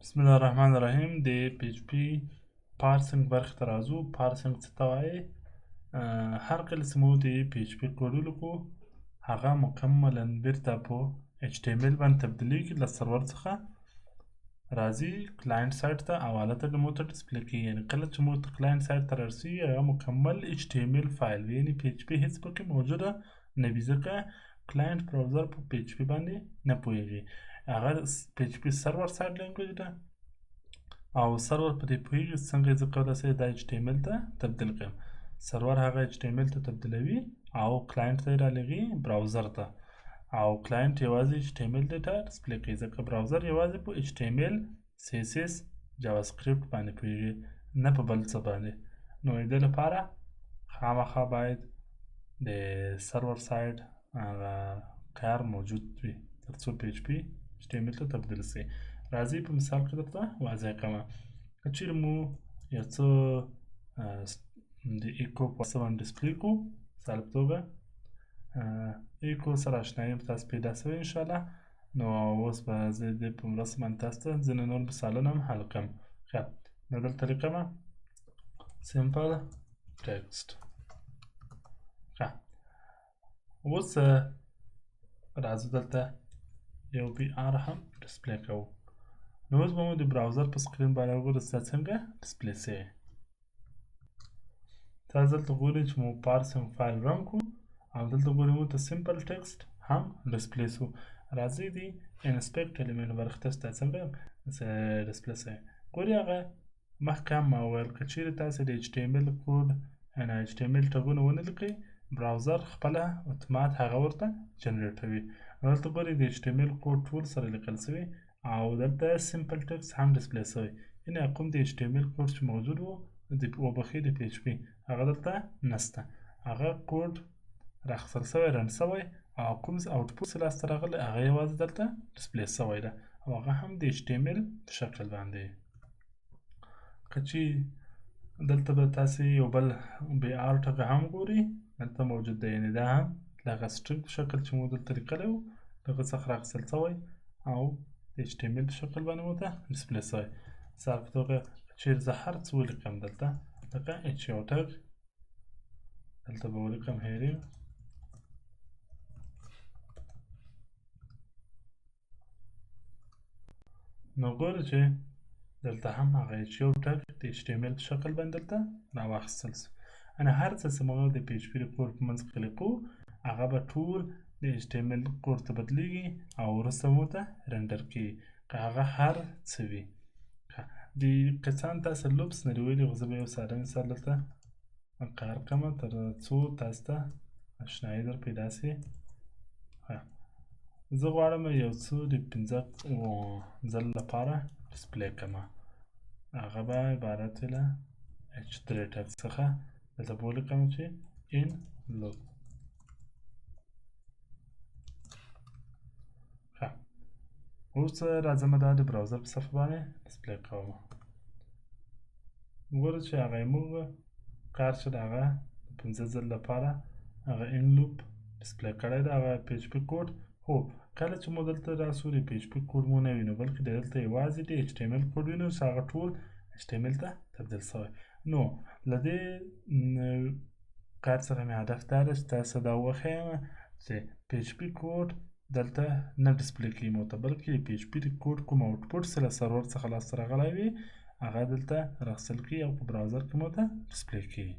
بسم الله الرحمن الرحیم د پی ایچ پی پارسنګ برخې ته راځو. پارسنګ څه ته وایي؟ هر کله چې موږ د پی ایچ پی کوډ ولیکو هغه مکملا بیرته په ایچ ټي ام ایل باندې تبدیلیږي، له سرور څخه راځي کلاینټ سایټ ته او هلته موږ ته ډسپلی کیږي. یعنې کله چې موږ ته کلاینټ سایټ ته رارسیږي هغه مکمل ایچ ټي ام ایل فایل وي، یعنې پی ایچ پی هیڅ پکې موجوده نه وي، ځکه کلاینټ براوزر په پی ایچ پی باندې نه پوهیږي. هغه پی ایچ پی سرور سایډ لینګویج ده او سرور په دې پوهیږي څنګه زه کولی شم دا ایچ ټي ام ایل ته تبدیل کړم. سرور هغه ایچ ټي ام ایل ته تبدیلوي او کلاینټ ته یې رالېږي براوزر ته، او کلاینټ یوازې ایچ ټي ام ایل ډیټا ډسپلی کوي، ځکه براوزر یوازې په ایچ ټي ام ایل سی اس اس جاوا سکرپټ باندې پوهیږي، نه په بل څه باندې. نو د دې لپاره خامخا باید د سرور سایډ هغه کار موجود وي تر څو پی ایچ پی ایچ ټي ام ایل ته تبدیل شي. راځئ په مثال کې درته واضح کړم. که چیرې مو یو څه د ایکو په څه باندې ډسپلی کړو، مثال په توګه ایکو سره اشنایي تاسو پیدا شوې انشاءالله. نو اوس به زه د دې په مرسته باندې تاسو ته ځینې نور مثالونه هم حل کړم. ښه، نو دلته لیکمه سمپل ټکسټ. ښه، اوس راځو دلته یو پی آر هم ډسپلی کوو. نو اوس به مو د براوزر په سکرین باندې وګورو چې دا څنګه ډسپلی شوی. تاسو دلته ګورئ چې مو پارسنګ فایل رن کړو او دلته ګورئ موږ ته سمپل ټکسټ هم ډسپلی شو. راځئ د انسپکټ الیمنټ برخې ته چې دا څنګه ډسپلی شوی. ګورئ هغه مخکې هم ما وویل که چیرې تاسې د ایچ ټي ام ایل کوډ یعنې ایچ ټي ام ایل ټګونه ونه لیکئ، براوزر خپله اتومات هغه ورته جنریټوي. نو دلته ګورئ د ایچ ټي ام ایل کوډ ټول سره لیکل شوي او دلته سمپل ټکسټ هم ډسپلی شوی. یعنې کوم د ایچ ټي ام ایل کوډ چې موجود و وبخښئ د پی ایچ پی هغه دلته نشته، هغه کوډ راخیستل شوی رن شوی او کوم آوټپوټ چې لاسته راغلی هغه یوازې دلته ډسپلی شوی ده او هغه هم د ایچ ټي ام ایل په شکل باندې. که چې دلته به تاسې یو بل بی آر ټکه هم ګورئ دلته موجود دی، یعنې دا هم د هغه سټرینګ په شکل چې مو دلته لیکلی و د هغه څخه راخیستل شوی او د ایچ ټي ام ایل په شکل باندې مو ته ډسپلی شوی. مثال په توګه چیرې زه هر څه ولیکم دلته لکه ایچ یو ټګ دلته به ولیکم هیرینګ، نو ګورئ چې دلته هم هغه ایچ یو ټګ د ایچ ټي ام ایل په شکل باندې دلته راواخیستل شو. یعنې هر څه چې موږ د پی ایچ پي د کوډ په منځ کې لیکو هغه به ټول د ایچ ټي ام ایل کوډ ته بدلیږي او وروسته مو ته رنډر کیږي که هغه هر څه وي. د قسم تاسو لوپس نه دی ویلي، خو زه به یو ساده مثال دلته کار کړم تر څو تاسو ته اشنایي در پیدا شي. زه غواړم یو څه د 15 ځل لپاره ډسپلی کړم، هغه به عبارت وي له ایچ 3 ټګ څخه. دلته به ولیکم چې ان لوپ. ښه، اوس راځم دا د براوزر په صفحه باندې ډسپلی کوم. ګورو چې هغه موږ کار چې د هغه د 15 ځل لپاره هغه ان لوپ ډسپلی کړی دی هغه پی ایچ پي کوډ. خو کله چې مو دلته راسو د پی ایچ پي کوډ مو نه وینو بلکې دلته یوازې د ایچ ټي ام ایل کوډ وینو چې هغه ټول ایچ ټي ام ایل ته تبدیل شوی. نو له دې کار څخه مې هدف دا دی چې تاسو دا وښیم چې پی ایچ پي کوډ دلته نه ډسپلی کوي مو ته، بلکې د پی ایچ پي د کوډ کوم آوټپوټ چې له سرور څخه لاسته راغلی وي هغه دلته راخیستل کیږي او په براوزر کې مو ته ډسپلی کیږي.